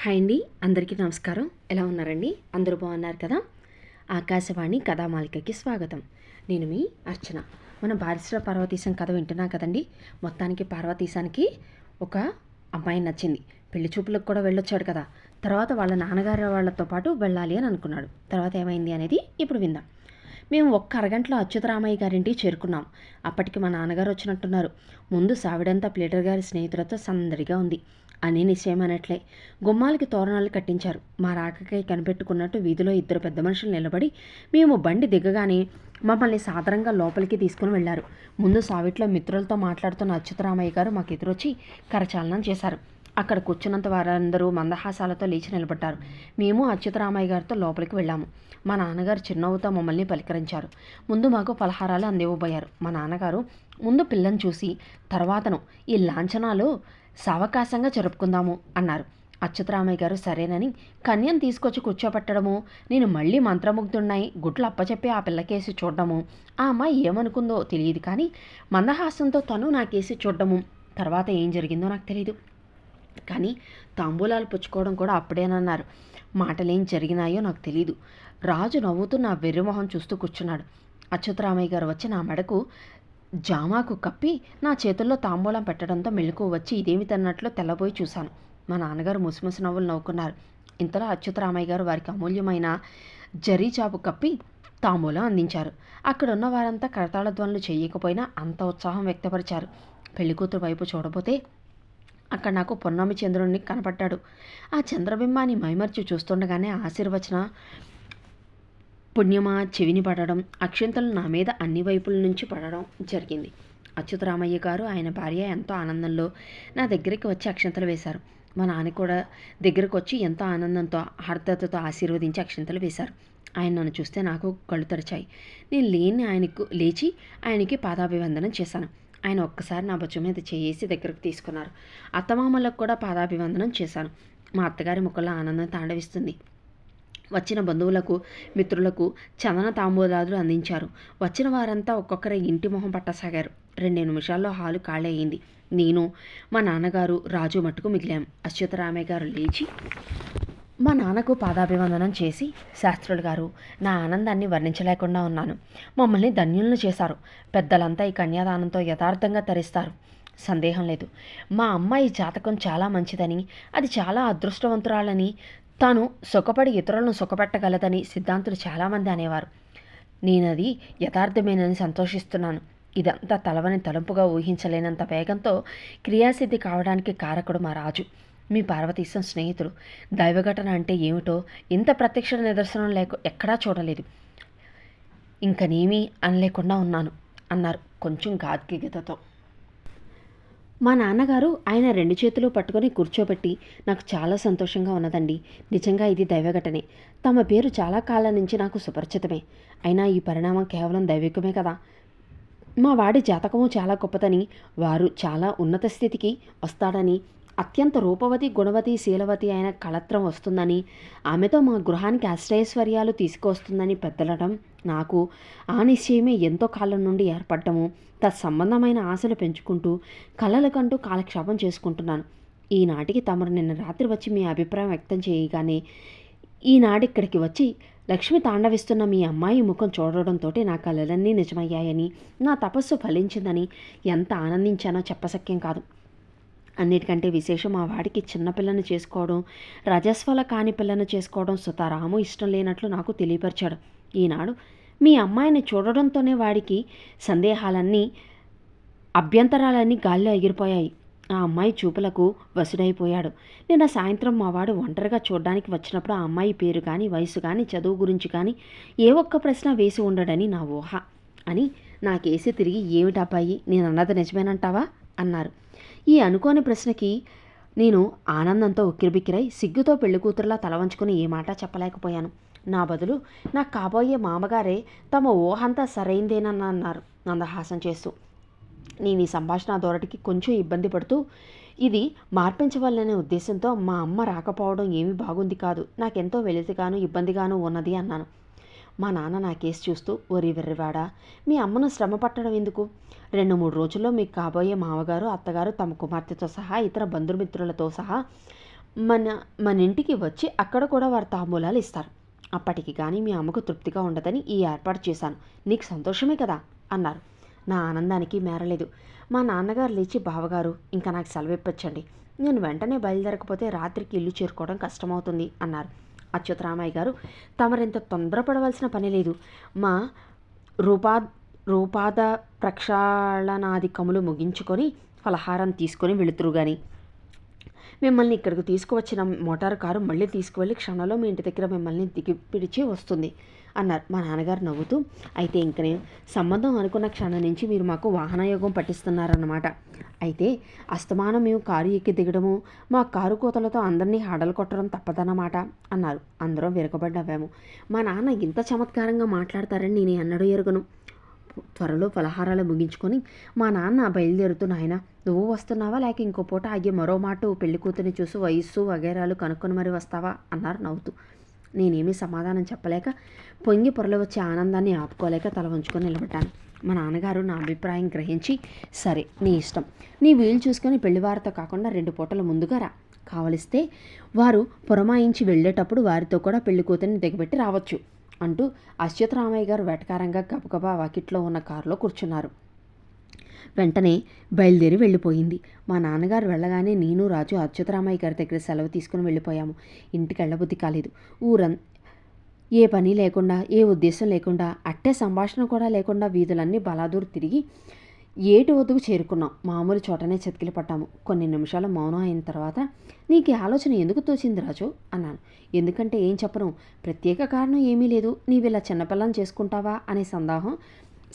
Hi అండి, అందరికీ నమస్కారం. ఎలా ఉన్నారండి? అందరూ బాగున్నారు కదా? ఆకాశవాణి కథామాలికకి స్వాగతం. నేను మీ అర్చన. మన బారిస్టర్ పార్వతీశం కథ వింటున్నాం కదండి. మొత్తానికి పార్వతీశానికి ఒక అమ్మాయి నచ్చింది. పెళ్లి చూపులకు కూడా వెళ్ళొచ్చాడు కదా. తర్వాత వాళ్ళ నాన్నగారి వాళ్ళతో పాటు వెళ్ళాలి అని అనుకున్నాడు. తర్వాత ఏమైంది అనేది ఇప్పుడు విందాం. మేము ఒక్క అరగంటలో అచ్యుతరామయ్య గారింటికి చేరుకున్నాం. అప్పటికి మా నాన్నగారు వచ్చినట్టున్నారు. ముందు సావిడంతా ప్లేటర్ గారి స్నేహితులతో సందడిగా ఉంది. అని నిశ్చయమైనట్లే గుమ్మాలకి తోరణాలు కట్టించారు. మా రాకకై కనిపెట్టుకున్నట్టు వీధిలో ఇద్దరు పెద్ద మనుషులు నిలబడి మేము బండి దిగగానే మమ్మల్ని సాదరంగా లోపలికి తీసుకుని వెళ్లారు. ముందు సావిట్లో మిత్రులతో మాట్లాడుతున్న అచ్యుతరామయ్య గారు మాకు ఎదురొచ్చి కరచాలనం చేశారు. అక్కడ కూర్చున్నంత వారందరూ మందహాసాలతో లేచి నిలబడ్డారు. మేము అచ్యుతరామయ్య గారితో లోపలికి వెళ్ళాము. మా నాన్నగారు చిరునవ్వుతో మమ్మల్ని పలకరించారు. ముందు మాకు పలహారాలు అందివ్వబోయారు. మా నాన్నగారు ముందు పిల్లని చూసి తర్వాతను ఈ లాంఛనాలు సావకాశంగా జరుపుకుందాము అన్నారు. అచ్యుతరామయ్య గారు సరేనని కన్యను తీసుకొచ్చి కూర్చోపెట్టడము, నేను మళ్ళీ మంత్రముగ్ధున్నాయి గుట్లు అప్పచెప్పి ఆ పిల్లకేసి చూడడము, ఆ అమ్మాయి ఏమనుకుందో తెలియదు కానీ మందహాసంతో తను నాకేసి చూడడము, తర్వాత ఏం జరిగిందో నాకు తెలియదు. కానీ తాంబూలాలు పుచ్చుకోవడం కూడా అప్పుడేనన్నారు. మాటలేం జరిగినాయో నాకు తెలీదు. రాజు నవ్వుతూ నా వెర్రిమొహం చూస్తూ కూర్చున్నాడు. అచ్యుతరామయ్య గారు వచ్చి నా మెడకు జామాకు కప్పి నా చేతుల్లో తాంబూలం పెట్టడంతో మెలకు వచ్చి ఇదేమిటన్నట్లు తెల్లబోయి చూశాను. మా నాన్నగారు ముసిముసి నవ్వులు నవ్వుకున్నారు. ఇంతలో అచ్యుతరామయ్య గారు వారికి అమూల్యమైన జరీ చాపు కప్పి తాంబూలం అందించారు. అక్కడున్న వారంతా కరతాళ ధ్వనులు చేయకపోయినా అంత ఉత్సాహం వ్యక్తపరిచారు. పెళ్లికూతురు వైపు చూడబోతే అక్కడ నాకు పొన్నమి చంద్రుడిని కనపడ్డాడు. ఆ చంద్రబింబాన్ని మైమర్చి చూస్తుండగానే ఆశీర్వచన పుణ్యమా చెవిని పడడం, అక్షింతలు నా మీద అన్ని వైపుల నుంచి పడడం జరిగింది. అచ్యుతరామయ్య గారు ఆయన భార్య ఎంతో ఆనందంలో నా దగ్గరికి వచ్చి అక్షింతలు వేశారు. మా నాన్న కూడా దగ్గరకు వచ్చి ఎంతో ఆనందంతో ఆర్ద్రతతో ఆశీర్వదించి అక్షింతలు వేశారు. ఆయన నన్ను చూస్తే నాకు కళ్ళు తెరిచాయి. నేను లేచి ఆయనకి పాదాభివందనం చేశాను. ఆయన ఒక్కసారి నా బొచ్చు మీద చేసి దగ్గరకు తీసుకున్నారు. అత్తమామలకు కూడా పాదాభివందనం చేశాను. మా అత్తగారి ముఖంలో ఆనందం తాండవిస్తుంది. వచ్చిన బంధువులకు మిత్రులకు చందన తాంబూలాలు అందించారు. వచ్చిన వారంతా ఒక్కొక్కరి ఇంటి మొహం పట్టసాగారు. 2 నిమిషాల్లో హాలు ఖాళీ అయింది. నేను, మా నాన్నగారు, రాజు మట్టుకు మిగిలాం. అచ్యుతరామయ్య గారు లేచి మా నాన్నకు పాదాభివందనం చేసి, శాస్త్రులు గారు, నా ఆనందాన్ని వర్ణించలేకుండా ఉన్నాను. మమ్మల్ని ధన్యులను చేశారు. పెద్దలంతా ఈ కన్యాదానంతో యథార్థంగా తరిస్తారు. సందేహం లేదు. మా అమ్మాయి జాతకం చాలా మంచిదని, అది చాలా అదృష్టవంతురాలని, తాను సుఖపడి ఇతరులను సుఖపెట్టగలదని సిద్ధాంతులు చాలామంది అనేవారు. నేనది యథార్థమేనని సంతోషిస్తున్నాను. ఇదంతా తలవని తలంపుగా ఊహించలేనంత వేగంతో క్రియాసిద్ధి కావడానికి కారకుడు మా రాజు. మీ పార్వతీశం స్నేహితుడు. దైవఘటన అంటే ఏమిటో ఇంత ప్రత్యక్ష నిదర్శనం ఎక్కడా చూడలేదు. ఇంకనేమీ అనలేకుండా ఉన్నాను అన్నారు కొంచెం గాద్గిగతతో. మా నాన్నగారు ఆయన 2 చేతులు పట్టుకొని కూర్చోబెట్టి, నాకు చాలా సంతోషంగా ఉన్నదండి. నిజంగా ఇది దైవఘటనే. తమ పేరు చాలా కాలం నుంచి నాకు సుపరిచితమే. అయినా ఈ పరిణామం కేవలం దైవికమే కదా. మా వాడి జాతకము చాలా గొప్పదని, వారు చాలా ఉన్నత స్థితికి వస్తాడని, అత్యంత రూపవతి గుణవతి శీలవతి అయిన కళత్రం వస్తుందని, ఆమెతో మా గృహానికి అష్టైశ్వర్యాలు తీసుకువస్తుందని పెద్దలడం, నాకు ఆ నిశ్చయమే ఎంతో కాలం నుండి ఏర్పడ్డము, తత్సంబంధమైన ఆశలు పెంచుకుంటూ కలలకంటూ కాలక్షేపం చేసుకుంటున్నాను. ఈనాటికి తమరు నిన్న రాత్రి వచ్చి మీ అభిప్రాయం వ్యక్తం చేయగానే ఈనాడిక్కడికి వచ్చి లక్ష్మి తాండవిస్తున్న మీ అమ్మాయి ముఖం చూడడంతో నా కలలన్నీ నిజమయ్యాయని, నా తపస్సు ఫలించిందని ఎంత ఆనందించానో చెప్పశక్యం కాదు. అన్నిటికంటే విశేషం మా వాడికి చిన్నపిల్లను చేసుకోవడం, రజస్వల కాని పిల్లను చేసుకోవడం సుతారాము ఇష్టం లేనట్లు నాకు తెలియపరిచాడు. ఈనాడు మీ అమ్మాయిని చూడడంతోనే వాడికి సందేహాలన్నీ అభ్యంతరాలన్నీ గాల్లో ఎగిరిపోయాయి. ఆ అమ్మాయి చూపులకు వసుడైపోయాడు. నిన్న సాయంత్రం మా వాడు ఒంటరిగా చూడడానికి వచ్చినప్పుడు ఆ అమ్మాయి పేరు కానీ, వయసు కానీ, చదువు గురించి కానీ ఏ ఒక్క ప్రశ్న వేసి ఉండడని నా ఊహ అని నాకేసి తిరిగి, ఏమిటబ్బాయి నేను అన్నది నిజమేనంటావా అన్నారు. ఈ అనుకోని ప్రశ్నకి నేను ఆనందంతో ఉక్కిరిబిక్కిరై సిగ్గుతో పెళ్లికూతురులా తల వంచుకొని ఏ మాట చెప్పలేకపోయాను. నా బదులు నాకు కాబోయే మామగారే తమ ఊహంతా సరైందేనన్నారు మందహాసం చేస్తూ. నేను ఈ సంభాషణ ధోరణికి కొంచెం ఇబ్బంది పడుతూ, ఇది మార్పించవలనే ఉద్దేశంతో మా అమ్మ రాకపోవడం ఏమీ బాగుంది కాదు, నాకెంతో వెలితిగాను ఇబ్బందిగాను ఉన్నది అన్నాను. మా నాన్న నా కేసు చూస్తూ, ఓరి వెర్రివాడా, మీ అమ్మను శ్రమ పట్టడం ఎందుకు? 2-3 రోజుల్లో మీకు కాబోయే మామగారు, అత్తగారు తమ కుమార్తెతో సహా ఇతర బంధుమిత్రులతో సహా మన మన ఇంటికి వచ్చి అక్కడ కూడా వారు తాంబూలాలు ఇస్తారు. అప్పటికి కానీ మీ అమ్మకు తృప్తిగా ఉండదని ఈ ఏర్పాటు చేశాను. నీకు సంతోషమే కదా అన్నారు. నా ఆనందానికి మేరలేదు. మా నాన్నగారు లేచి, బావగారు ఇంకా నాకు సెలవిప్పచ్చండి, నేను వెంటనే బయలుదేరకపోతే రాత్రికి ఇల్లు చేరుకోవడం కష్టమవుతుంది అన్నారు. అచ్యుతరామయ్య గారు, తమరింత తొందరపడవలసిన పని లేదు. మా రూపాద ప్రక్షాళనాధికములు ముగించుకొని ఫలహారం తీసుకొని వెళుతురు గాని మిమ్మల్ని ఇక్కడికి తీసుకువచ్చిన మోటారు కారు మళ్ళీ తీసుకువెళ్ళి క్షణంలో మీ ఇంటి దగ్గర మిమ్మల్ని దిగిపిడిచి వస్తుంది అన్నారు. మా నాన్నగారు నవ్వుతూ, అయితే ఇంకనే సంబంధం అనుకున్న క్షణం నుంచి మీరు మాకు వాహనయోగం పట్టిస్తున్నారన్నమాట. అయితే అస్తమానం మేము కారు ఎక్కి దిగడము, మా కారు కోతలతో అందరినీ హడలు కొట్టడం తప్పదన్నమాట అన్నారు. అందరం విరగబడి నవ్వాము. మా నాన్న ఇంత చమత్కారంగా మాట్లాడతారని నేను ఎన్నడూ ఎరుగను. త్వరలో ఫలహారాలు ముగించుకొని మా నాన్న బయలుదేరుతూ, నాయన నువ్వు వస్తున్నావా లేక ఇంకో పూట ఆగి మరో మాట పెళ్లి కూతురిని చూసి వయస్సు వగేరాలు కనుక్కొని మరి వస్తావా అన్నారు నవ్వుతూ. నేనేమీ సమాధానం చెప్పలేక పొంగి పొరలు వచ్చే ఆనందాన్ని ఆపుకోలేక తల వంచుకొని నిలబడ్డాను. మా నాన్నగారు నా అభిప్రాయం గ్రహించి, సరే నీ ఇష్టం, నీ వీలు చూసుకొని పెళ్లివారితో కాకుండా 2 పూటల ముందుగా రా, కావలిస్తే వారు పురమాయించి వెళ్ళేటప్పుడు వారితో కూడా పెళ్లి కూతురిని దిగబెట్టి రావచ్చు అంటూ అచ్యుతరామయ్య గారు వెటకారంగా గబగబా వాకిట్లో ఉన్న కారులో కూర్చున్నారు. వెంటనే బయలుదేరి వెళ్ళిపోయింది. మా నాన్నగారు వెళ్ళగానే నేను, రాజు అచ్యుతరామయ్య గారి దగ్గర సెలవు తీసుకుని వెళ్ళిపోయాము. ఇంటికి వెళ్ళబుద్ధి కాలేదు. ఏ పని లేకుండా, ఏ ఉద్దేశం లేకుండా, అట్టే సంభాషణ కూడా లేకుండా వీధులన్నీ బలాదూరు తిరిగి ఏటి వద్దకు చేరుకున్నాం. మామూలు చోటనే చతికిలి పట్టాము. కొన్ని నిమిషాలు మౌనం అయిన తర్వాత, నీకు ఈ ఆలోచన ఎందుకు తోచింది రాజు అన్నాను. ఎందుకంటే ఏం చెప్పను, ప్రత్యేక కారణం ఏమీ లేదు. నీవిలా చిన్నపిల్లని చేసుకుంటావా అనే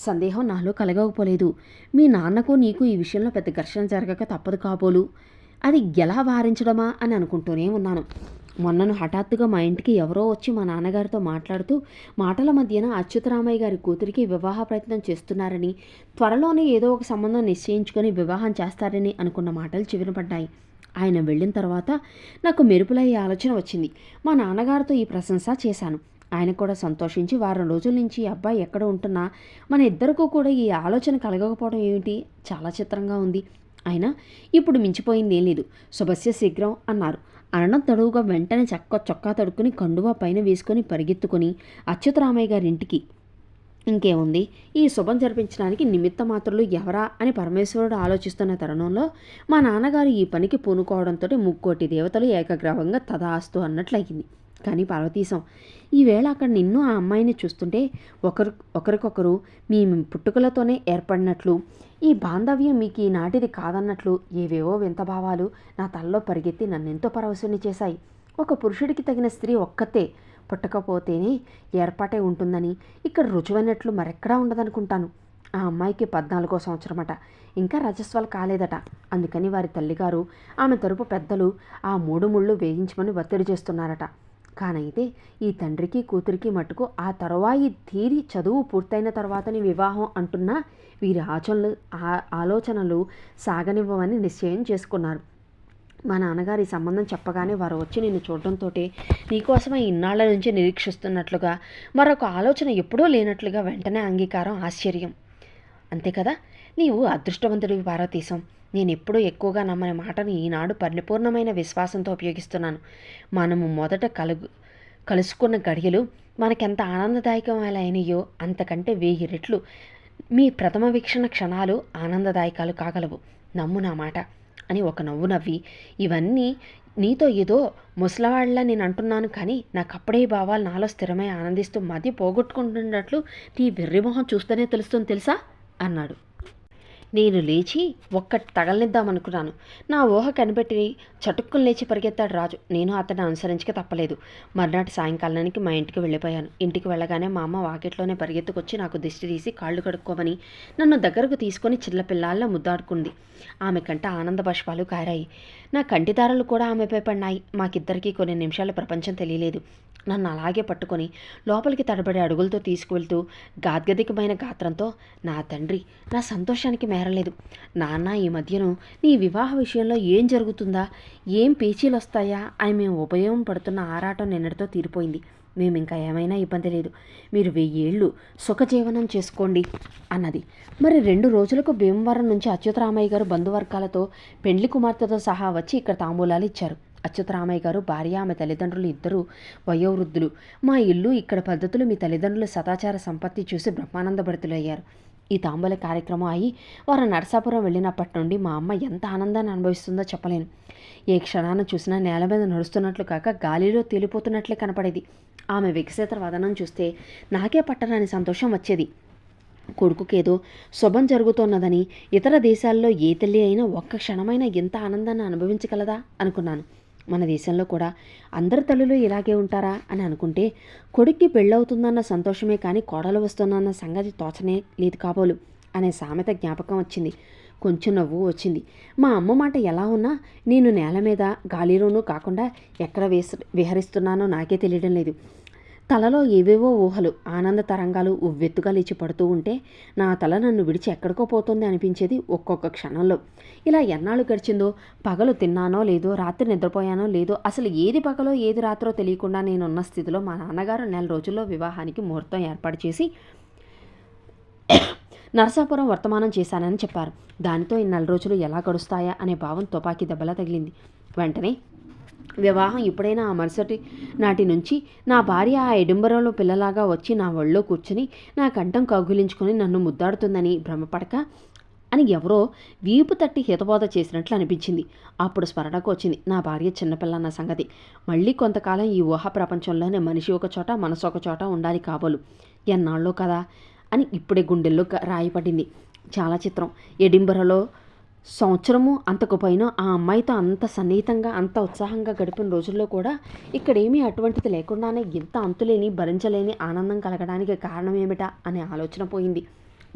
సందేహం నాలో కలగకపోలేదు. మీ నాన్నకు నీకు ఈ విషయంలో పెద్ద ఘర్షణ జరగక తప్పదు కాబోలు. అది ఎలా వారించడమా అని అనుకుంటూనే ఉన్నాను. మొన్నను హఠాత్తుగా మా ఇంటికి ఎవరో వచ్చి మా నాన్నగారితో మాట్లాడుతూ, మాటల మధ్యన అచ్యుతరామయ్య గారి కూతురికి వివాహ ప్రయత్నం చేస్తున్నారని, త్వరలోనే ఏదో ఒక సంబంధం నిశ్చయించుకొని వివాహం చేస్తారని అనుకున్న మాటలు చెవినపడ్డాయి. ఆయన వెళ్ళిన తర్వాత నాకు మెరుపులయ్యే ఆలోచన వచ్చింది. మా నాన్నగారితో ఈ ప్రశంస చేశాను. ఆయన కూడా సంతోషించి, వారం రోజుల నుంచి ఈ అబ్బాయి ఎక్కడ ఉంటున్నా మన ఇద్దరికూ కూడా ఈ ఆలోచన కలగకపోవడం ఏమిటి, చాలా చిత్రంగా ఉంది. అయినా ఇప్పుడు మించిపోయింది ఏం లేదు, శుభస్య శీఘ్రం అన్నారు. అనడం తడువుగా వెంటనే చొక్కా తడుక్కుని కండువా పైన వేసుకొని పరిగెత్తుకొని అచ్యుతరామయ్య గారి ఇంటికి. ఇంకేముంది, ఈ శుభం జరిపించడానికి నిమిత్త మాత్రులు ఎవరా అని పరమేశ్వరుడు ఆలోచిస్తున్న తరుణంలో మా నాన్నగారు ఈ పనికి పూనుకోవడంతో 3 దేవతలు ఏకగ్రీవంగా తదాస్తు అన్నట్లయింది. కానీ పార్వతీశం, ఈవేళ అక్కడ నిన్ను ఆ అమ్మాయిని చూస్తుంటే ఒకరికొకరు మీ పుట్టుకలతోనే ఏర్పడినట్లు, ఈ బాంధవ్యం మీకు ఈనాటిది కాదన్నట్లు ఏవేవో వింత భావాలు నా తలలో పరిగెత్తి నన్నెంతో పరవశుని చేశాయి. ఒక పురుషుడికి తగిన స్త్రీ ఒక్కతే పుట్టకపోతేనే ఏర్పాటే ఉంటుందని ఇక్కడ రుజువైనట్లు మరెక్కడా ఉండదనుకుంటాను. ఆ అమ్మాయికి 14వ సంవత్సరమట, ఇంకా రజస్వాలు కాలేదట. అందుకని వారి తల్లిగారు ఆమె తరపు పెద్దలు ఆ 3 ముళ్ళు వేయించమని ఒత్తిడి చేస్తున్నారట. కానైతే ఈ తండ్రికి కూతురికి మటుకు ఆ తరువాయి తీరి చదువు పూర్తయిన తర్వాతని వివాహం అంటున్నా వీరి ఆలోచనలు సాగనివ్వమని నిశ్చయం చేసుకున్నారు. మా నాన్నగారు ఈ సంబంధం చెప్పగానే వారు వచ్చి నిన్ను చూడడంతో నీకోసమే ఇన్నాళ్ల నుంచి నిరీక్షిస్తున్నట్లుగా, మరొక ఆలోచన ఎప్పుడూ లేనట్లుగా వెంటనే అంగీకారం, ఆశ్చర్యం. అంతే కదా, నీవు అదృష్టవంతుడివి పార్వతీశం. నేను ఎప్పుడూ ఎక్కువగా నమ్మని మాటను ఈనాడు పరిపూర్ణమైన విశ్వాసంతో ఉపయోగిస్తున్నాను. మనము మొదట కలుసుకున్న గడియలు మనకెంత ఆనందదాయకమైనయో అంతకంటే 1000 రెట్లు మీ ప్రథమ వీక్షణ క్షణాలు ఆనందదాయకాలు కాగలవు. నమ్ము నా మాట అని ఒక నవ్వు నవ్వి, ఇవన్నీ నీతో ఏదో ముసలవాళ్ళ నేను అంటున్నాను, కానీ నాకప్పుడే భావాలు నాలో స్థిరమై ఆనందిస్తూ మధ్య పోగొట్టుకుంటున్నట్లు నీ వెర్రిమొహం చూస్తేనే తెలుస్తుంది తెలుసా అన్నాడు. నేను లేచి ఒక్కటి తగలనిద్దామనుకున్నాను. నా ఊహ కనిపెట్టి చటుక్కుని లేచి పరిగెత్తాడు రాజు. నేను అతన్ని అనుసరించక తప్పలేదు. మర్నాటి సాయంకాలానికి మా ఇంటికి వెళ్ళిపోయాను. ఇంటికి వెళ్ళగానే మా అమ్మ వాకిట్లోనే పరిగెత్తుకొచ్చి నాకు దిష్టి తీసి కాళ్ళు కడుక్కోమని నన్ను దగ్గరకు తీసుకొని చిల్లపిల్లాళ్ళ ముద్దాడుకుంది. ఆమె కంట ఆనంద బాష్పాలు కారాయి. నా కంటిదారులు కూడా ఆమెపై పడినాయి. మాకిద్దరికీ కొన్ని నిమిషాల ప్రపంచం తెలియలేదు. నన్ను అలాగే పట్టుకొని లోపలికి తడబడి అడుగులతో తీసుకువెళ్తూ గాద్గదికమైన గాత్రంతో, నా తండ్రి, నా సంతోషానికి మేరలేదు. నాన్న, ఈ మధ్యను నీ వివాహ విషయంలో ఏం జరుగుతుందా, ఏం పేచీలు వస్తాయా అని మేము ఉపయోగం పడుతున్న ఆరాటం నిన్నటితో తీరిపోయింది. మేము ఇంకా ఏమైనా ఇబ్బంది లేదు. మీరు 1000 ఏళ్ళు సుఖజీవనం చేసుకోండి అన్నది. మరి 2 రోజులకు భీమవరం నుంచి అచ్యుతరామయ్య గారు బంధువర్గాలతో పెండ్లి కుమార్తెతో సహా వచ్చి ఇక్కడ తాంబూలాలు ఇచ్చారు. అచ్యుతరామయ్య గారు భార్య ఆమె తల్లిదండ్రులు ఇద్దరూ వయోవృద్ధులు. మా ఇల్లు, ఇక్కడ పద్ధతులు మీ తల్లిదండ్రుల సదాచార సంపత్తి చూసి బ్రహ్మానందభరితులయ్యారు. ఈ తాంబూల కార్యక్రమం అయి వారు నరసాపురం వెళ్ళినప్పటి నుండి మా అమ్మ ఎంత ఆనందాన్ని అనుభవిస్తుందో చెప్పలేను. ఏ క్షణాన్ని చూసినా నేల మీద నడుస్తున్నట్లు కాక గాలిలో తేలిపోతున్నట్లే కనపడేది. ఆమె వికసిత వదనం చూస్తే నాకే పట్టరాని సంతోషం వచ్చేది. కొడుకుకేదో శుభం జరుగుతున్నదని, ఇతర దేశాల్లో ఏ తల్లి అయినా ఒక్క క్షణమైనా ఎంత ఆనందాన్ని అనుభవించగలదా అనుకున్నాను. మన దేశంలో కూడా అందరి తల్లులు ఇలాగే ఉంటారా అని అనుకుంటే, కొడుక్కి పెళ్ళవుతుందన్న సంతోషమే కానీ కోడలు వస్తుందన్న సంగతి తోచనే లేదు కాబోలు అనే సామెత జ్ఞాపకం వచ్చింది. కొంచెం నవ్వు వచ్చింది. మా అమ్మ మాట ఎలా ఉన్నా నేను నేల మీద గాలిలోనూ కాకుండా ఎక్కడ విహరిస్తున్నానో నాకే తెలియడం లేదు. తలలో ఏవేవో ఊహలు, ఆనంద తరంగాలు ఉవ్వెత్తుగా లేచి పడుతూ ఉంటే నా తల నన్ను విడిచి ఎక్కడికో పోతుంది అనిపించేది ఒక్కొక్క క్షణంలో. ఇలా ఎన్నాళ్ళు గడిచిందో, పగలు తిన్నానో లేదో, రాత్రి నిద్రపోయానో లేదో, అసలు ఏది పగలో ఏది రాత్రో తెలియకుండా నేనున్న స్థితిలో మా నాన్నగారు 4 రోజుల్లో వివాహానికి ముహూర్తం ఏర్పాటు చేసి నరసాపురం వర్తమానం చేశానని చెప్పారు. దానితో ఈ 4 రోజులు ఎలా గడుస్తాయా అనే భావం తుపాకీ దెబ్బలా తగిలింది. వెంటనే వివాహం ఎప్పుడైనా ఆ మరుసటి నాటి నుంచి నా భార్య ఆ ఎడింబరంలో పిల్లలాగా వచ్చి నా ఒళ్ళో కూర్చుని నా కంఠం కౌగిలించుకొని నన్ను ముద్దాడుతుందని భ్రమపడక అని ఎవరో వీపు తట్టి హితబోధ చేసినట్లు అనిపించింది. అప్పుడు స్మరణకు వచ్చింది నా భార్య చిన్నపిల్ల అన్న సంగతి. మళ్ళీ కొంతకాలం ఈ ఊహా ప్రపంచంలోనే మనిషి ఒక చోట, మనసు ఒక చోట ఉండాలి కాబోలు. ఎన్నాళ్ళో కదా అని ఇప్పుడే గుండెల్లో రాయిపడింది. చాలా చిత్రం. ఎడింబరలో సంవత్సరము అంతకు పైన ఆ అమ్మాయితో అంత సన్నిహితంగా, అంత ఉత్సాహంగా గడిపిన రోజుల్లో కూడా ఇక్కడేమీ అటువంటిది లేకుండానే ఇంత అంతులేని, భరించలేని ఆనందం కలగడానికి కారణమేమిటా అనే ఆలోచన పోయింది.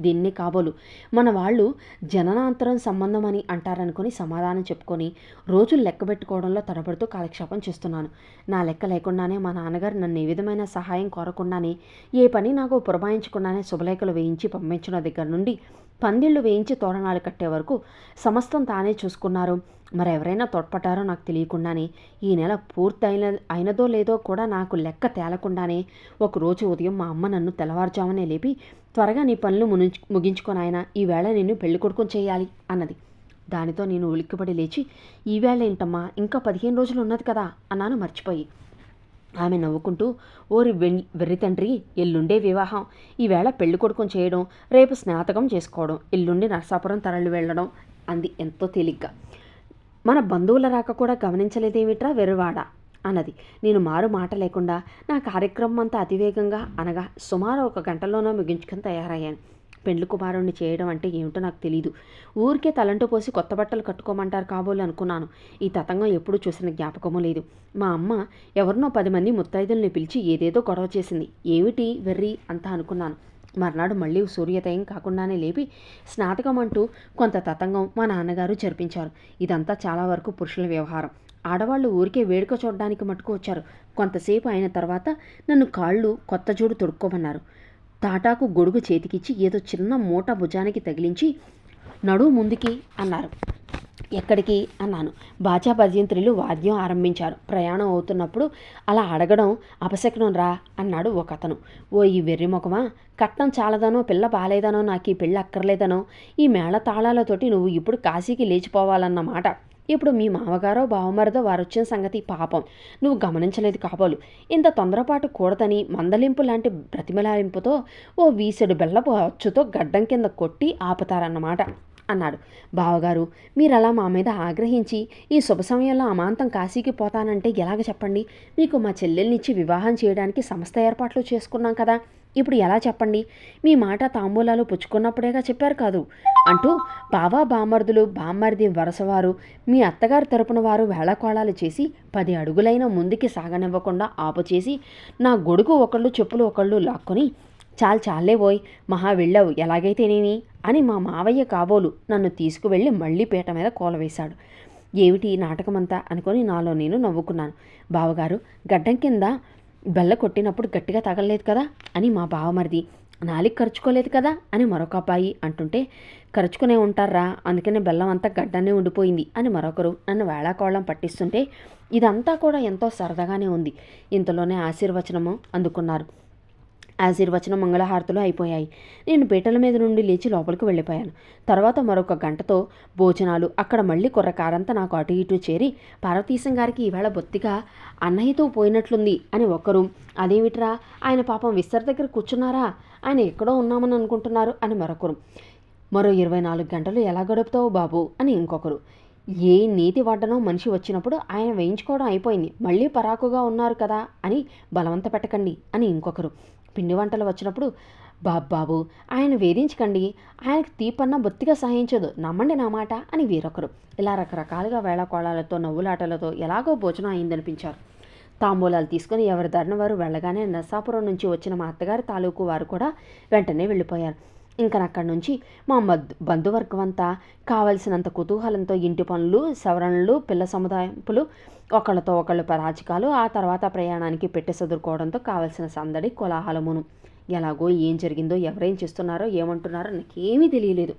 దీన్నే కాబోలు మన వాళ్ళు జననాంతరం సంబంధం అని అంటారనుకుని సమాధానం చెప్పుకొని రోజులు లెక్క పెట్టుకోవడంలో తడబడుతూ కాలక్షేపం చేస్తున్నాను. నా లెక్క లేకుండానే మా నాన్నగారు నన్ను ఏ విధమైన సహాయం కోరకుండానే, ఏ పని నాకు పురమాయించకుండానే శుభలేఖలు వేయించి పంపించిన దగ్గర నుండి పందిళ్ళు వేయించి తోరణాలు కట్టే వరకు సమస్తం తానే చూసుకున్నారు. మరెవరైనా తోడ్పడ్డారో నాకు తెలియకుండానే, ఈ నెల అయినదో లేదో కూడా నాకు లెక్క తేలకుండానే ఒకరోజు ఉదయం మా అమ్మ నన్ను తెల్లవారుజామునే లేపి, త్వరగా నీ పనులు ముగించుకొని ఆయన ఈవేళ నిన్ను పెళ్లి కొడుకుని చేయాలి అన్నది. దానితో నేను ఉలిక్కిపడి లేచి, ఈవేళ ఏంటమ్మా, ఇంకా 15 రోజులు ఉన్నది కదా అన్నాను మర్చిపోయి. ఆమె నవ్వుకుంటూ, ఓరి వెర్రి తండ్రి, ఎల్లుండే వివాహం, ఈవేళ పెళ్లి కొడుకుని చేయడం, రేపు స్నాతకం చేసుకోవడం, ఎల్లుండి నరసాపురం తరలి వెళ్ళడం అంది ఎంతో తేలిగ్గా. మన బంధువుల రాక కూడా గమనించలేదేమిట్రా వెర్రివాడ అన్నది. నేను మారు మాట లేకుండా నా కార్యక్రమం అంతా అతివేగంగా అనగా సుమారు 1 గంటలోనో ముగించుకొని తయారయ్యాను. పెండ్లి కుమారుణ్ణి చేయడం అంటే ఏమిటో నాకు తెలీదు. ఊరికే తలంటూ పోసి కొత్త బట్టలు కట్టుకోమంటారు కాబోలు అనుకున్నాను. ఈ తతంగం ఎప్పుడూ చూసిన జ్ఞాపకమూ లేదు. మా అమ్మ ఎవరినో 10 మంది ముత్తైదుల్ని పిలిచి ఏదేదో గొడవ చేసింది. ఏమిటి వెర్రి అంతా అనుకున్నాను. మర్నాడు మళ్ళీ సూర్యోదయం కాకుండానే లేపి స్నాతకం అంటూ కొంత తతంగం మా నాన్నగారు జరిపించారు. ఇదంతా చాలా వరకు పురుషుల వ్యవహారం. ఆడవాళ్ళు ఊరికే వేడుక చూడడానికి మట్టుకు వచ్చారు. కొంతసేపు అయిన తర్వాత నన్ను కాళ్ళు కొత్త జోడు తొడుక్కోమన్నారు. తాటాకు గొడుగు చేతికిచ్చి ఏదో చిన్న మూట భుజానికి తగిలించి నడువు ముందుకి అన్నారు. ఎక్కడికి అన్నాను. బాజా భజంత్రులు వాద్యం ఆరంభించారు. ప్రయాణం అవుతున్నప్పుడు అలా అడగడం అపశకునం రా అన్నాడు ఒకతను. ఓ ఈ వెర్రి ముఖమా, కట్నం చాలదనో, పిల్ల బాలేదనో, నాకు ఈ పెళ్ళి అక్కర్లేదనో, ఈ మేళ తాళాలతోటి నువ్వు ఇప్పుడు కాశీకి లేచిపోవాలన్నమాట. ఇప్పుడు మీ మామగారో బావమరిదో వారొచ్చిన సంగతి పాపం నువ్వు గమనించలేదు కాబోలు. ఇంత తొందరపాటు కూడదని మందలింపు లాంటి బ్రతిమలాయింపుతో ఓ వీసెడు బెల్లపు అచ్చుతో గడ్డం కింద కొట్టి ఆపుతారన్నమాట అన్నాడు. బావగారు, మీరలా మా మీద ఆగ్రహించి ఈ శుభ సమయంలో అమాంతం కాశీకి పోతానంటే ఎలాగ చెప్పండి? మీకు మా చెల్లెల్నిచ్చి వివాహం చేయడానికి సమస్త ఏర్పాట్లు చేసుకున్నాం కదా, ఇప్పుడు ఎలా చెప్పండి? మీ మాట తాంబూలాలు పుచ్చుకున్నప్పుడేగా చెప్పారు కాదు అంటూ బావా బామర్దులు, బామ్మర్ది వరసవారు, మీ అత్తగారి తరపున వారు వేళకోళాలు చేసి 10 అడుగులైన ముందుకి సాగనివ్వకుండా ఆపుచేసి నా గొడుగు ఒకళ్ళు, చెప్పులు ఒకళ్ళు లాక్కొని, చాలే ఓయ్, మహా వెళ్ళావు, ఎలాగైతేనేమి అని మా మావయ్య కాబోలు నన్ను తీసుకువెళ్ళి మళ్ళీ పీట మీద కూలవేశాడు. ఏమిటి నాటకమంతా అనుకొని నాలో నేను నవ్వుకున్నాను. బావగారు, గడ్డం కింద బెల్ల కొట్టినప్పుడు గట్టిగా తగలలేదు కదా అని మా బావమరిది, నాలిక ఖర్చుకోలేదు కదా అని మరొక అబ్బాయి అంటుంటే, ఖర్చుకునే ఉంటారా, అందుకనే బెల్లం అంతా గడ్డనే ఉండిపోయింది అని మరొకరు నన్ను వేళాకోళం పట్టిస్తుంటే, ఇదంతా కూడా ఎంతో సరదాగానే ఉంది. ఇంతలోనే ఆశీర్వచనము అందుకున్నారు. ఆశీర్వచనం మంగళహారతులు అయిపోయాయి. నేను పీటల మీద నుండి లేచి లోపలికి వెళ్ళిపోయాను. తర్వాత మరొక గంటతో భోజనాలు. అక్కడ మళ్ళీ కుర్రకారంతా నాకు అటు ఇటు చేరి, పార్వతీశం గారికి ఈవేళ బొత్తిగా అన్నయ్యతో పోయినట్లుంది అని ఒకరు, అదేమిట్రా ఆయన పాపం విస్తర్ దగ్గర కూర్చున్నారా, ఆయన ఎక్కడో ఉన్నామని అనుకుంటున్నారు అని మరొకరు, మరో 24 గంటలు ఎలా గడుపుతావు బాబు అని ఇంకొకరు, ఏ నీతి వడ్డనో మనిషి వచ్చినప్పుడు ఆయన వేయించుకోవడం అయిపోయింది, మళ్ళీ పరాకుగా ఉన్నారు కదా అని బలవంత పెట్టకండి అని ఇంకొకరు, పిండి వంటలు వచ్చినప్పుడు బాబు ఆయన వేధించకండి, ఆయనకు తీపన్నా బొత్తిగా సహించదు, నమ్మండి నా మాట అని వీరొకరు. ఇలా రకరకాలుగా వేళాకోళాలతో నవ్వులాటలతో ఎలాగో భోజనం అయిందనిపించారు. తాంబూలాలు తీసుకుని ఎవరి దారిన వారు వెళ్ళగానే నరసాపురం నుంచి వచ్చిన మా అత్తగారి తాలూకు వారు కూడా వెంటనే వెళ్ళిపోయారు. ఇంకా అక్కడి నుంచి మా బంధువర్గం అంతా కావలసినంత కుతూహలంతో ఇంటి పనులు, సవరణలు, పిల్ల సముదాయింపులు, ఒకళ్ళతో ఒకళ్ళు పరాచికాలు, ఆ తర్వాత ప్రయాణానికి పెట్టి సదురుకోవడంతో కావలసిన సందడి, కోలాహలమును. ఎలాగో ఏం జరిగిందో, ఎవరేం చేస్తున్నారో, ఏమంటున్నారో నాకేమీ తెలియలేదు.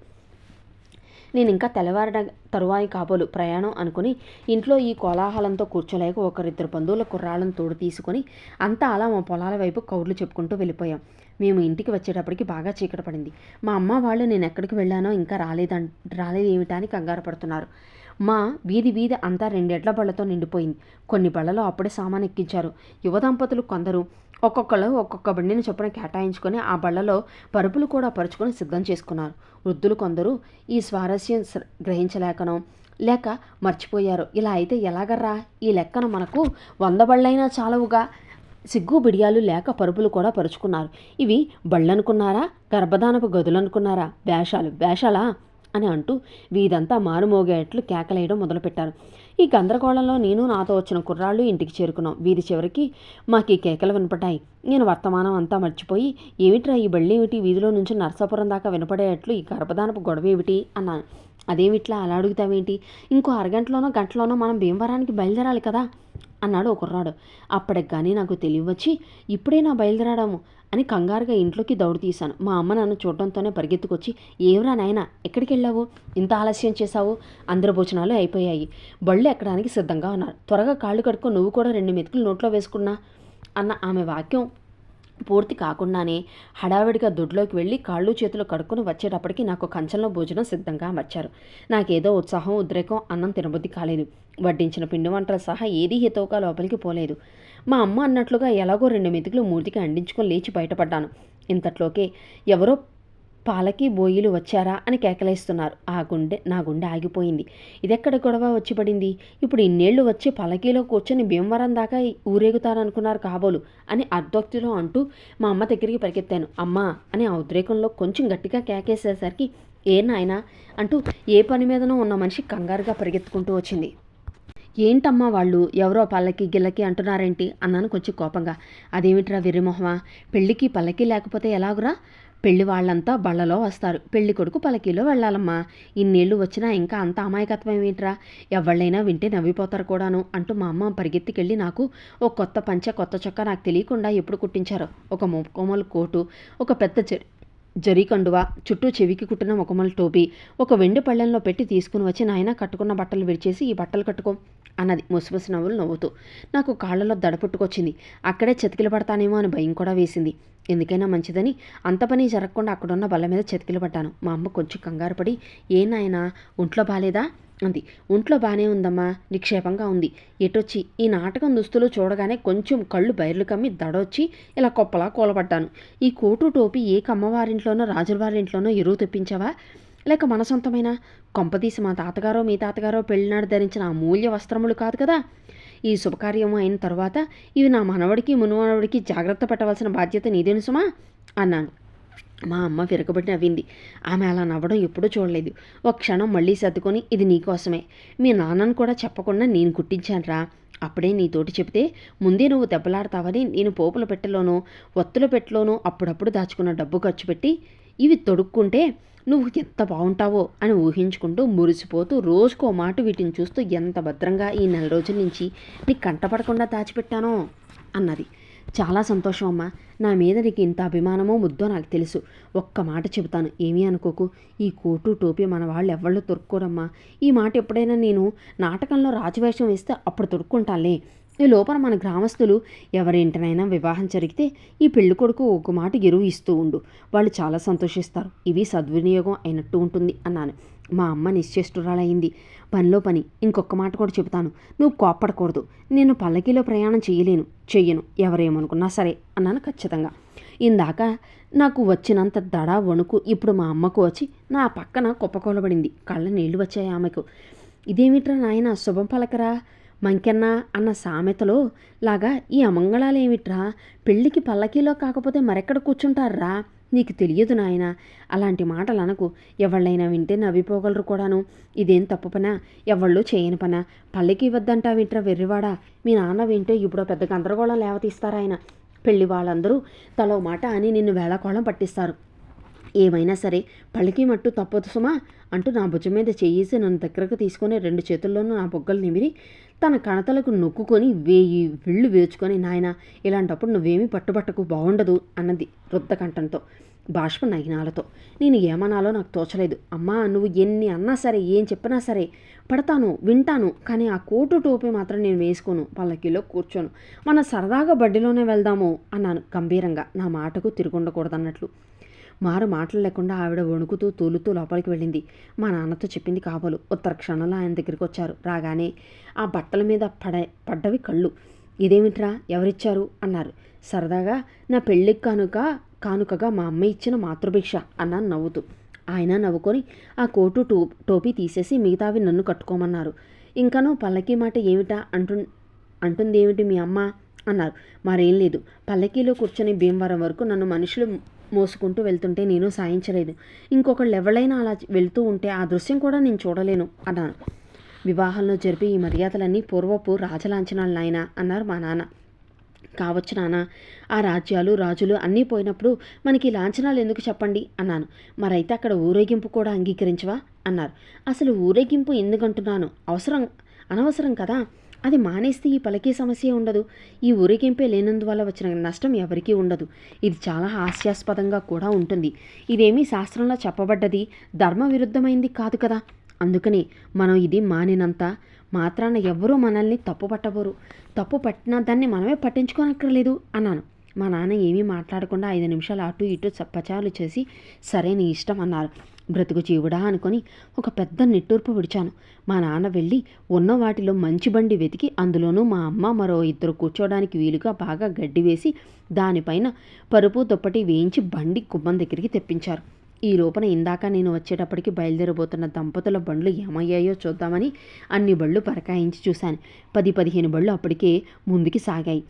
నేను ఇంకా తెల్లవారిన తరువాయి కాబోలు ప్రయాణం అనుకుని ఇంట్లో ఈ కోలాహలంతో కూర్చోలేక ఒకరిద్దరు బంధువుల కుర్రాళ్ళను తోడు తీసుకుని అంతా అలా మా పొలాల వైపు కౌర్లు చెప్పుకుంటూ వెళ్ళిపోయాం. మేము ఇంటికి వచ్చేటప్పటికి బాగా చీకటి పడింది. మా అమ్మ వాళ్ళు నేను ఎక్కడికి వెళ్ళానో ఇంకా రాలేదేమిటని కంగారు పడుతున్నారు. మా వీధి అంతా 2 ఎడ్ల బళ్లతో నిండిపోయింది. కొన్ని బళ్లలో అప్పుడే సామాను ఎక్కించారు. యువ దంపతులు కొందరు ఒక్కొక్కళ్ళు ఒక్కొక్క బండిని చొప్పున కేటాయించుకొని ఆ బళ్లలో పరుపులు కూడా పరుచుకొని సిద్ధం చేసుకున్నారు. వృద్ధులు కొందరు ఈ స్వారస్యం గ్రహించలేకనో లేక మర్చిపోయారు. ఇలా అయితే ఎలాగర్రా, ఈ లెక్కన మనకు 100 బళ్ళైనా చాలవుగా. సిగ్గు బిడియాలు లేక పరుపులు కూడా పరుచుకున్నారు. ఇవి బళ్ళనుకున్నారా, గర్భధానపు గదులనుకున్నారా, వేషాలా అని అంటూ వీధంతా మారుమోగేట్లు కేకలేయడం మొదలుపెట్టారు. ఈ గందరగోళంలో నేను నాతో వచ్చిన కుర్రాళ్ళు ఇంటికి చేరుకున్నాం. వీధి చివరికి మాకు ఈ కేకలు వినపడ్డాయి. నేను వర్తమానం అంతా మర్చిపోయి, ఏమిట్రా ఈ బళ్ళేమిటి వీధిలో నుంచి నరసాపురం దాకా వినపడేట్లు, ఈ గర్భధానపు గొడవ ఏమిటి అన్నాను. అదేమిట్లా అలా అడుగుతావేంటి, ఇంకో అరగంటలోనో గంటలోనో మనం భీమవరానికి బయలుదేరాలి కదా అన్నాడు ఒక కుర్రాడు. అప్పటికి కానీ నాకు తెలియవచ్చి, ఇప్పుడేనా బయలుదేరాడాము అని కంగారుగా ఇంట్లోకి దౌడు తీశాను. మా అమ్మ నన్ను చూడటంతోనే పరిగెత్తుకొచ్చి, ఏవరా నాయనా ఎక్కడికి వెళ్ళావు, ఇంత ఆలస్యం చేశావు, అందరి భోజనాలు అయిపోయాయి, బళ్ళు ఎక్కడానికి సిద్ధంగా ఉన్నారు, త్వరగా కాళ్ళు కడుక్కో, నువ్వు కూడా 2 మెతుకులు నోట్లో వేసుకున్నా అన్న ఆమె వాక్యం పూర్తి కాకుండానే హడావిడిగా దొడ్లోకి వెళ్ళి కాళ్ళు చేతులు కడుక్కొని వచ్చేటప్పటికి నాకు కంచంలో భోజనం సిద్ధంగా అమర్చారు. నాకేదో ఉత్సాహం, ఉద్రేకం, అన్నం తినబుద్ధి కాలేదు. వడ్డించిన పిండి వంటలు సహా ఏదీ హితవుగా లోపలికి పోలేదు. మా అమ్మ అన్నట్లుగా ఎలాగో 2 మెతుకులు మూతికి అండించుకొని లేచి బయటపడ్డాను. ఇంతట్లోకే ఎవరో పాలకి బోయిలు వచ్చారా అని కేకలేస్తున్నారు. నా గుండె ఆగిపోయింది. ఇదెక్కడ గొడవ వచ్చి పడింది, ఇప్పుడు ఇన్నేళ్లు వచ్చి పలకీలో కూర్చొని భీమవరం దాకా ఊరేగుతారనుకున్నారు కాబోలు అని అర్ధోక్తిలో అంటూ మా అమ్మ దగ్గరికి పరిగెత్తాను. అమ్మా అని ఆ ఉద్రేకంలో కొంచెం గట్టిగా కేకేసేసరికి, ఏ నాయనా అంటూ ఏ పని మీదనో ఉన్న మనిషి కంగారుగా పరిగెత్తుకుంటూ వచ్చింది. ఏంటమ్మా వాళ్ళు ఎవరో పల్లకి గిల్లకి అంటున్నారేంటి అన్నాను కొంచెం కోపంగా. అదేమిట్రా వెర్రిమొహమా, పెళ్ళికి పల్లకి లేకపోతే ఎలాగురా, పెళ్లి వాళ్ళంతా బళ్ళలో వస్తారు, పెళ్లి కొడుకు పలకీలో వెళ్ళాలమ్మా, ఇన్నేళ్ళు వచ్చినా ఇంకా అంత అమాయకత్వం ఏమిట్రా, ఎవళ్ళైనా వింటే నవ్విపోతారు కూడాను అంటూ మా అమ్మ పరిగెత్తికెళ్ళి నాకు ఒక కొత్త పంచె, కొత్త చొక్కా నాకు తెలియకుండా ఎప్పుడు కుట్టించారో, ఒక ముక్కోమలు కోటు, ఒక పెద్ద జరీకండువా, చుట్టూ చెవికి కుట్టిన ముఖమల టోపీ ఒక వెండి పళ్ళెంలో పెట్టి తీసుకుని వచ్చి, నాయన కట్టుకున్న బట్టలు విడిచేసి ఈ బట్టలు కట్టుకో అన్నది ముసిముసి నవ్వులు నవ్వుతూ. నాకు కాళ్ళలో దడపుట్టుకొచ్చింది. అక్కడే చతికిలు పడతానేమో అని భయం కూడా వేసింది. ఎందుకైనా మంచిదని అంత పని జరగకుండా అక్కడున్న బల్ల మీద చతికిలు పడ్డాను. మా అమ్మ కొంచెం కంగారు పడి, ఏ నాయనా ఒంట్లో బాలేదా అంది. ఒంట్లో బాగానే ఉందమ్మా, నిక్షేపంగా ఉంది. ఎటొచ్చి ఈ నాటకం దుస్తులు చూడగానే కొంచెం కళ్ళు బైర్లు కమ్మి దడొచ్చి ఇలా కొప్పలా కూలబడ్డాను. ఈ కోటు టోపీ ఏ కమ్మవారింట్లోనో రాజువారింట్లోనో ఎరువు తెప్పించావా, లేక మన సొంతమైన, కొంపదీసి మా తాతగారో మీ తాతగారో పెళ్ళినాడు ధరించిన అమూల్య వస్త్రములు కాదు కదా. ఈ శుభకార్యం అయిన తరువాత ఇవి నా మనవడికి మునవడికి జాగ్రత్త పెట్టవలసిన బాధ్యత నీదేను సుమా అన్నాను. మా అమ్మ విరగబడి నవ్వింది. ఆమె అలా నవ్వడం ఎప్పుడూ చూడలేదు. ఒక క్షణం మళ్ళీ సర్దుకొని, ఇది నీకోసమే, మీ నాన్నను కూడా చెప్పకుండా నేను కుట్టించానురా, అప్పుడే నీతోటి చెబితే ముందే నువ్వు దెబ్బలాడతావని నేను పోపుల పెట్టెలోనూ ఒత్తుల పెట్టెలోనూ అప్పుడప్పుడు దాచుకున్న డబ్బు ఖర్చు పెట్టి ఇవి తొడుక్కుంటే నువ్వు ఎంత బాగుంటావో అని ఊహించుకుంటూ మురిసిపోతూ రోజుకో మాట వీటిని చూస్తూ ఎంత భద్రంగా ఈ 4 రోజుల నుంచి నీ కంటపడకుండా దాచిపెట్టానో అన్నది. చాలా సంతోషం అమ్మా, నా మీద నీకు ఇంత అభిమానమో ముద్దో నాకు తెలుసు. ఒక్క మాట చెబుతాను, ఏమీ అనుకోకు, ఈ కోటు టోపీ మన వాళ్ళు ఎవళ్ళు తొడుక్కోరమ్మా. ఈ మాట ఎప్పుడైనా నేను నాటకంలో రాజవేషం వేస్తే అప్పుడు తొడుక్కుంటానులే, ఈ లోపల మన గ్రామస్తులు ఎవరింటినైనా వివాహం జరిగితే ఈ పెళ్లి కొడుకు ఒక మాట ఎరువు ఇస్తూ ఉండు, వాళ్ళు చాలా సంతోషిస్తారు, ఇవి సద్వినియోగం అయినట్టు ఉంటుంది అన్నాను. మా అమ్మ నిశ్చేష్టురాలయ్యింది. పనిలో పని. ఇంకొక మాట కూడా చెబుతాను, నువ్వు కోప్పడకూడదు. నేను పల్లకీలో ప్రయాణం చెయ్యను, ఎవరేమనుకున్నా సరే అన్నాను ఖచ్చితంగా. ఇందాక నాకు వచ్చినంత దడ వణుకు ఇప్పుడు మా అమ్మకు వచ్చి నా పక్కన కుప్పకూలబడింది. కళ్ళ నీళ్లు వచ్చాయి ఆమెకు. ఇదేమిట్రా నాయన, శుభం పలకరా మంకెన్నా అన్న సామెతలో లాగా ఈ అమంగళాలేమిట్రా, పెళ్ళికి పల్లకీలో కాకపోతే మరెక్కడ కూర్చుంటారా? నీకు తెలియదు నాయన, అలాంటి మాటలు అనకు. ఎవళ్ళైనా వింటే నవ్విపోగలరు కూడాను. ఇదేం తప్పు పనా, ఎవళ్ళు చేయని పనా? పల్లకి వద్దంటావింట్రా వెర్రివాడా. మీ నాన్న వింటే ఇప్పుడు పెద్ద గందరగోళం లేవతీస్తారాయన. పెళ్లి వాళ్ళందరూ తలో మాట అని నిన్ను వేళకోళం పట్టిస్తారు. ఏమైనా సరే పళ్ళకి మట్టు తప్పదు సుమా అంటూ నా భుజం మీద చేయేసి నన్ను దగ్గరకు తీసుకొని 2 చేతుల్లోనూ నా బొగ్గలు నిమిరి తన కణతలకు నొక్కుకొని వేయి విళ్ళు వేచుకొని, నాయన ఇలాంటప్పుడు నువ్వేమీ పట్టుబట్టకు, బాగుండదు అన్నది రుద్ద కంఠంతో, బాష్ప నయనాలతో. నేను ఏమనాలో నాకు తోచలేదు. అమ్మా, నువ్వు ఎన్ని అన్నా సరే, ఏం చెప్పినా సరే పడతాను, వింటాను, కానీ ఆ కోటు టోపీ మాత్రం నేను వేసుకోను, పల్లకీలో కూర్చోను. మన సరదాగా బడ్డీలోనే వెళ్దాము అన్నాను గంభీరంగా, నా మాటకు తిరుగుండకూడదన్నట్లు. మారు మాటలు లేకుండా ఆవిడ వణుకుతూ తూలుతూ లోపలికి వెళ్ళింది. మా నాన్నతో చెప్పింది కాబోలు. ఉత్తర క్షణంలో ఆయన దగ్గరికి వచ్చారు. రాగానే ఆ బట్టల మీద పడ్డవి కళ్ళు. ఇదేమిట్రా, ఎవరిచ్చారు అన్నారు. సరదాగా నా పెళ్ళికి కానుకగా మా అమ్మ ఇచ్చిన మాతృభిక్ష అన్నాను నవ్వుతూ. ఆయన నవ్వుకొని ఆ కోటు టోపీ తీసేసి మిగతావి నన్ను కట్టుకోమన్నారు. ఇంకనూ పల్లకీ మాట ఏమిటా అంటుందేమిటి మీ అమ్మ అన్నారు. మరేం లేదు, పల్లకీలో కూర్చొని భీమవరం వరకు నన్ను మనుషులు మోసుకుంటూ వెళ్తుంటే నేను సాయించలేదు. ఇంకొకళ్ళు ఎవరైనా అలా వెళ్తూ ఉంటే ఆ దృశ్యం కూడా నేను చూడలేను అన్నాను. వివాహంలో జరిపి ఈ మర్యాదలన్నీ పూర్వపు రాజలాంఛనాలు నాయన అన్నారు మా నాన్న. కావచ్చు నాన్న, ఆ రాజ్యాలు రాజులు అన్నీ పోయినప్పుడు మనకి లాంఛనాలు ఎందుకు చెప్పండి అన్నాను. మరైతే అక్కడ ఊరేగింపు కూడా అంగీకరించవా అన్నారు. అసలు ఊరేగింపు ఎందుకంటున్నాను, అనవసరం కదా. అది మానేస్తే ఈ పలకీ సమస్య ఉండదు. ఈ ఊరేగింపే లేనందువల్ల వచ్చిన నష్టం ఎవరికీ ఉండదు. ఇది చాలా హాస్యాస్పదంగా కూడా ఉంటుంది. ఇదేమీ శాస్త్రంలో చెప్పబడ్డది ధర్మ విరుద్ధమైంది కాదు కదా. అందుకని మనం ఇది మానినంత మాత్రాన ఎవ్వరూ మనల్ని తప్పు పట్టబోరు. తప్పు పట్టినా దాన్ని మనమే పట్టించుకోనక్కర్లేదు అన్నాను. మా నాన్న ఏమీ మాట్లాడకుండా 5 నిమిషాలు అటు ఇటు చప్పచాలు చేసి సరే నీ ఇష్టం అన్నారు. బ్రతుకు జీవుడా అనుకొని ఒక పెద్ద నిట్టూర్పు విడిచాను. మా నాన్న వెళ్ళి ఉన్న వాటిలో మంచి బండి వెతికి అందులోనూ మా అమ్మ మరో 2 కూర్చోవడానికి వీలుగా బాగా గడ్డి వేసి దానిపైన పరుపు దుప్పటి వేయించి బండి కుమ్మం దగ్గరికి తెప్పించారు. ఈ లోపల ఇందాక నేను వచ్చేటప్పటికి బయలుదేరబోతున్న దంపతుల బండ్లు ఏమయ్యాయో చూద్దామని అన్ని బళ్ళు పరకాయించి చూశాను. 10-15 బళ్ళు అప్పటికే ముందుకి సాగాయి.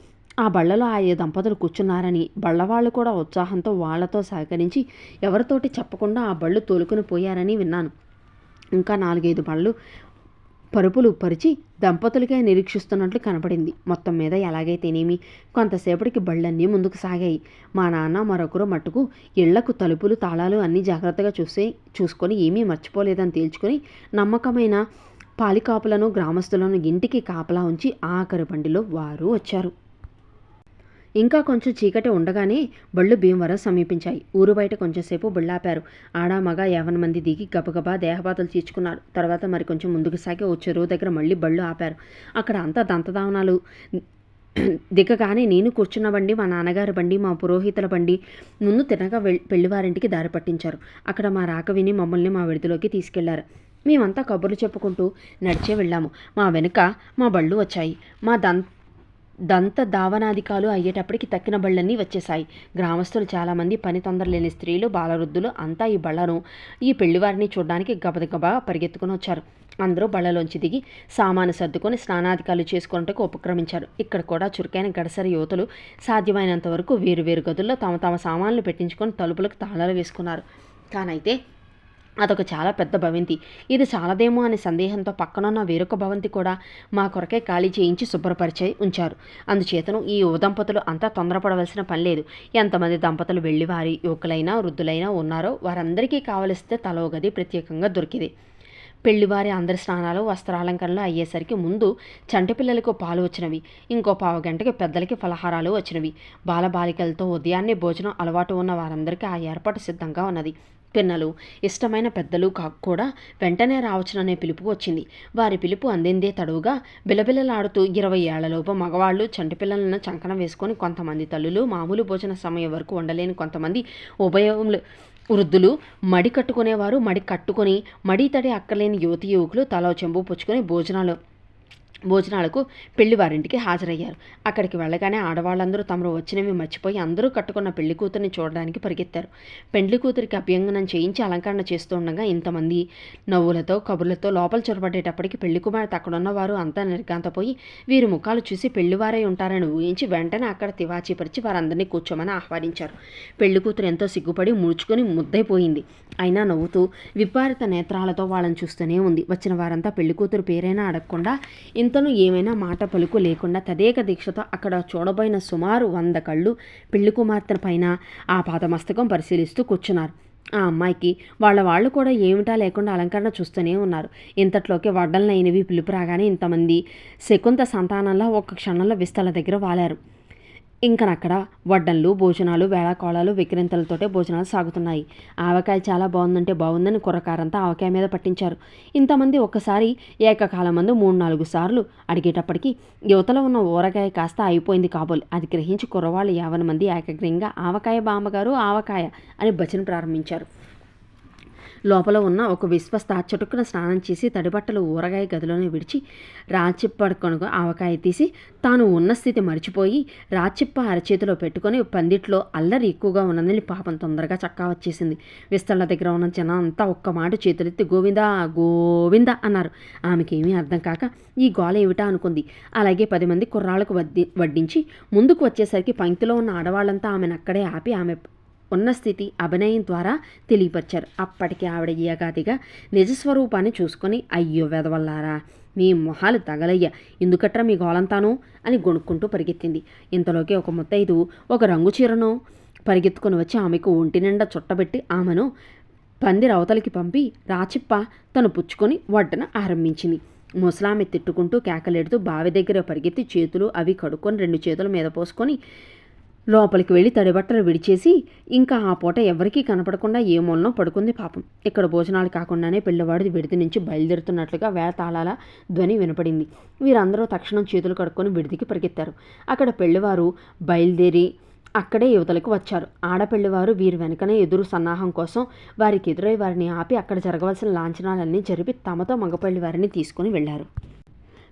ఆ బళ్లలో 5 దంపతులు కూర్చున్నారని బళ్ళవాళ్ళు కూడా ఉత్సాహంతో వాళ్లతో సహకరించి ఎవరితోటి చెప్పకుండా ఆ బళ్ళు తోలుకుని పోయారని విన్నాను. ఇంకా 4-5 బళ్ళు పరుపులు పరిచి దంపతులకే నిరీక్షిస్తున్నట్లు కనపడింది. మొత్తం మీద ఎలాగైతేనేమి కొంతసేపటికి బళ్ళన్నీ ముందుకు సాగాయి. మా నాన్న మరొకరు మట్టుకు ఇళ్లకు తలుపులు తాళాలు అన్నీ జాగ్రత్తగా చూసుకొని ఏమీ మర్చిపోలేదని తేల్చుకొని నమ్మకమైన పాలికాపులను గ్రామస్తులను ఇంటికి కాపలా ఉంచి ఆఖరి బండిలో వారు వచ్చారు. ఇంకా కొంచెం చీకటి ఉండగానే బళ్ళు భీమవరం సమీపించాయి. ఊరు బయట కొంచెంసేపు బళ్ళాపారు. ఆడ మగ 50 మంది దిగి గబగబా దేహపాతలు తీర్చుకున్నారు. తర్వాత మరి కొంచెం ముందుకు సాగి ఓ చెరువు దగ్గర మళ్ళీ బళ్ళు ఆపారు. అక్కడ అంతా దంతదావనాలు దిగగానే నేను కూర్చున్న బండి, మా నాన్నగారి బండి, మా పురోహితుల బండి ముందు తినగా పెళ్లివారింటికి దారి పట్టించారు. అక్కడ మా రాక విని మమ్మల్ని మా విడిదిలోకి తీసుకెళ్లారు. మేమంతా కబుర్లు చెప్పుకుంటూ నడిచే వెళ్ళాము. మా వెనుక మా బళ్ళు వచ్చాయి. మా దంత దావనాధికాలు అయ్యేటప్పటికి తక్కిన బళ్ళన్నీ వచ్చేశాయి. గ్రామస్తులు చాలామంది, పని తొందరలేని స్త్రీలు, బాలవృద్ధులు అంతా ఈ పెళ్లివారిని చూడడానికి గబగబా పరిగెత్తుకుని వచ్చారు. అందరూ బళ్ళలోంచి దిగి సామాను సర్దుకొని స్నానాధికాలు చేసుకున్నట్టుకు ఉపక్రమించారు. ఇక్కడ కూడా చురుకైన గడసరి యువతులు సాధ్యమైనంత వరకు వేరు గదుల్లో తమ సామాన్లు పెట్టించుకొని తలుపులకు తాళాలు వేసుకున్నారు. కానైతే అదొక చాలా పెద్ద భవంతి. ఇది చాలదేమో అనే సందేహంతో పక్కనున్న వేరొక భవంతి కూడా మా కొరకే ఖాళీ చేయించి శుభ్రపరిచి ఉంచారు. అందుచేతను ఈ దంపతులు అంతా తొందరపడవలసిన పని లేదు. ఎంతమంది దంపతులు వెళ్ళివారి యువకులైనా వృద్ధులైనా ఉన్నారో వారందరికీ కావలిస్తే తలో గది ప్రత్యేకంగా దొరికింది. పెళ్లివారి అందరి స్నానాలు వస్త్రాలంకరణలు అయ్యేసరికి ముందు చంటి పిల్లలకు పాలు వచ్చినవి. ఇంకో 15 గంటకి పెద్దలకి ఫలహారాలు వచ్చినవి. బాలబాలికలతో ఉదయాన్నే భోజనం అలవాటు ఉన్న వారందరికీ ఆ ఏర్పాటు సిద్ధంగా ఉన్నది. పిన్నలు, ఇష్టమైన పెద్దలు కూడా వెంటనే రావచ్చుననే పిలుపు వచ్చింది. వారి పిలుపు అందిందే తడువుగా బిలబిలలాడుతూ 20 ఏళ్లలోపు మగవాళ్ళు చంటిపిల్లలను చంకన వేసుకొని, కొంతమంది తల్లులు మామూలు భోజన సమయం వరకు ఉండలేని కొంతమంది ఉభయములు వృద్ధులు, మడి కట్టుకునేవారు మడి కట్టుకొని, మడి తడి అక్కలేని యువతి యువకులు తలో చెంబు పుచ్చుకొని భోజనాలకు పెళ్లివారింటికి హాజరయ్యారు. అక్కడికి వెళ్ళగానే ఆడవాళ్ళందరూ తమరు వచ్చినవి మర్చిపోయి అందరూ కట్టుకున్న పెళ్లి కూతురిని చూడడానికి పరిగెత్తారు. పెళ్లి కూతురికి అభ్యంగనం చేయించి అలంకరణ చేస్తుండగా ఇంతమంది నవ్వులతో కబుర్లతో లోపల చొరబడేటప్పటికి పెళ్లి కుమార్తె అక్కడున్న వారు అంతా నిర్గాంతపోయి వీరి ముఖాలు చూసి పెళ్లివారై ఉంటారని ఊహించి వెంటనే అక్కడ తివాచీపరిచి వారందరినీ కూర్చోమని ఆహ్వానించారు. పెళ్లి కూతురు ఎంతో సిగ్గుపడి ముడుచుకొని ముద్దైపోయింది. అయినా నవ్వుతూ విప్పారిత నేత్రాలతో వాళ్ళని చూస్తూనే ఉంది. వచ్చిన వారంతా పెళ్లి కూతురు పేరైనా అడగకుండా, ఇంతను ఏమైనా మాట పలుకు లేకుండా తదేక దీక్షతో అక్కడ చూడబోయిన సుమారు 100 కళ్ళు పెళ్లి కుమార్తె పైన ఆ పాదమస్తకం పరిశీలిస్తూ కూర్చున్నారు. ఆ అమ్మాయికి వాళ్ళు కూడా ఏమిటా లేకుండా అలంకరణ చూస్తూనే ఉన్నారు. ఇంతట్లోకి వడ్డలనైనవి పిలుపు రాగానే ఇంతమంది శకుంత సంతానంలో ఒక్క క్షణంలో విస్తల దగ్గర వాలారు. ఇంకనక్కడ వడ్డన్లు, భోజనాలు, వేళాకోళాలు, విక్రింతలతోటే భోజనాలు సాగుతున్నాయి. ఆవకాయ చాలా బాగుందంటే బాగుందని కుర్రకారంతా ఆవకాయ మీద పట్టించారు. ఇంతమంది ఒక్కసారి ఏకకాలం మందు 3-4 సార్లు అడిగేటప్పటికి యువతలో ఉన్న ఊరగాయ కాస్త అయిపోయింది కాబోలు. అది గ్రహించి కుర్రవాళ్ళు 50 మంది ఏకగ్రీయంగా ఆవకాయ బామ్మగారు ఆవకాయ అని భజన ప్రారంభించారు. లోపల ఉన్న ఒక విశ్వస్త చటుక్కున స్నానం చేసి తడిబట్టలు ఊరగాయ గదిలోనే విడిచి రాచిప్పడుకొనుక ఆవకాయ తీసి తాను ఉన్న స్థితి మరిచిపోయి రాచిప్ప అరచేతిలో పెట్టుకొని పందిట్లో అల్లరి ఎక్కువగా ఉన్నదని పాపం తొందరగా చక్కా వచ్చేసింది. విస్తళ్ళ దగ్గర ఉన్న జనం అంతా ఒక్క మాట చేతులెత్తి గోవిందా గోవిందా అన్నారు. ఆమెకేమీ అర్థం కాక ఈ గోల ఏమిటా అనుకుంది. అలాగే 10 మంది కుర్రాళ్లకు వడ్డించి ముందుకు వచ్చేసరికి పంక్తిలో ఉన్న ఆడవాళ్ళంతా ఆమెను అక్కడే ఆపి ఆమె ఉన్న స్థితి అభినయం ద్వారా తెలియపరిచారు. అప్పటికి ఆవిడ ఏగాదిగా నిజస్వరూపాన్ని చూసుకొని, అయ్యో వెదవల్లారా, మీ మొహాలు తగలయ్య, ఎందుకట్రా మీ గోలంతాను అని గొణుక్కుంటూ పరిగెత్తింది. ఇంతలోకి ఒక ముత్తైదు ఒక రంగు చీరను పరిగెత్తుకొని వచ్చి ఆమెకు ఒంటి నిండా చుట్టబెట్టి ఆమెను పందిరి అవతలికి పంపి రాచిప్ప తను పుచ్చుకొని వడ్డన ఆరంభించింది. ముసలామె తిట్టుకుంటూ కేకలెడుతూ బావి దగ్గర పరిగెత్తి చేతులు అవి కడుక్కొని 2 చేతుల మీద పోసుకొని లోపలికి వెళ్ళి తడిబట్టలు విడిచేసి ఇంకా ఆ పూట ఎవరికీ కనపడకుండా ఏ మూలనో పడుకుంది పాపం. ఇక్కడ భోజనాలు కాకుండానే పిల్లవాడి విడిది నుంచి బయలుదేరుతున్నట్లుగా వేళతాళాల ధ్వని వినపడింది. వీరందరూ తక్షణం చేతులు కడుక్కొని విడిదికి పరిగెత్తారు. అక్కడ పెళ్లివారు బయలుదేరి అక్కడే యువతలకు వచ్చారు. ఆడపెళ్లివారు వీరి వెనుకనే ఎదురు సన్నాహం కోసం వారికి ఎదురై వారిని ఆపి అక్కడ జరగవలసిన లాంఛనాలన్నీ జరిపి తమతో మగపెళ్లి వారిని తీసుకుని వెళ్లారు.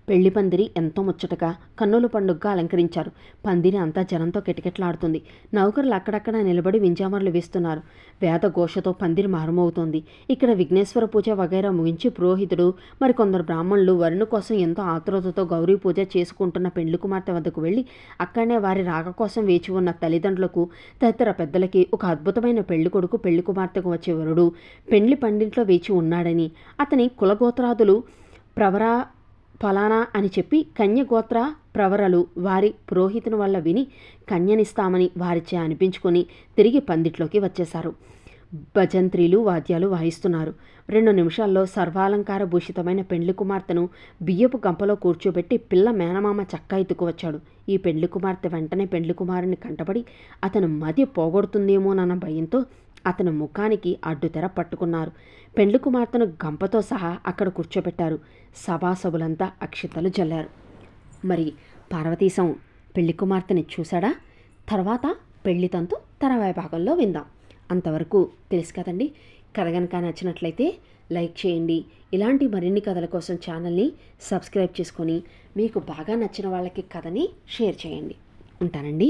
పెళ్లి పందిరి ఎంతో ముచ్చటగా కన్నుల పండుగగా అలంకరించారు. పందిరి అంతా జనంతో కిటకిటలాడుతుంది. నౌకరులు అక్కడక్కడ నిలబడి వింజామరలు వేస్తున్నారు. వేద ఘోషతో పందిరి మారుమవుతోంది. ఇక్కడ విఘ్నేశ్వర పూజ వగైరా ముగించి పురోహితుడు మరికొందరు బ్రాహ్మణులు వరుణు కోసం ఎంతో ఆతురతతో గౌరీ పూజ చేసుకుంటున్న పెండ్లి కుమార్తె వద్దకు వెళ్ళి అక్కడనే వారి రాక కోసం వేచి ఉన్న తల్లిదండ్రులకు తదితర పెద్దలకి ఒక అద్భుతమైన పెళ్లి కొడుకు పెళ్లి కుమార్తెకు వచ్చే వరుడు పెండ్లి పండింట్లో వేచి ఉన్నాడని, అతని కులగోత్రాదులు ప్రవరా ఫలానా అని చెప్పి కన్యగోత్ర ప్రవరలు వారి పురోహితుని వల్ల విని కన్యనిస్తామని వారిచే అనిపించుకొని తిరిగి పందిట్లోకి వచ్చేశారు. భజంత్రీలు వాద్యాలు వాయిస్తున్నారు. 2 నిమిషాల్లో సర్వాలంకార భూషితమైన పెండ్లి కుమార్తెను బియ్యపు గంపలో కూర్చోబెట్టి పిల్ల మేనమామ చక్కా ఎత్తుకువచ్చాడు. ఈ పెండ్లి కుమార్తె వెంటనే పెండ్లి కుమారుని కంటపడి అతను మది పోగొడుతుందేమోనన్న భయంతో అతని ముఖానికి అడ్డుతెర పట్టుకున్నారు. పెండ్లి కుమార్తెను గంపతో సహా అక్కడ కూర్చోబెట్టారు. సభాసభులంతా అక్షింతలు జల్లారు. మరి పార్వతీశం పెళ్లి కుమార్తెని చూశాడా? తర్వాత పెళ్లి తంతు తర్వాయి భాగంలో విందాం. అంతవరకు తెలుసు కదండి. కథ కనుక నచ్చినట్లయితే లైక్ చేయండి. ఇలాంటి మరిన్ని కథల కోసం ఛానల్ని సబ్స్క్రైబ్ చేసుకొని మీకు బాగా నచ్చిన వాళ్ళకి కథని షేర్ చేయండి. ఉంటానండి.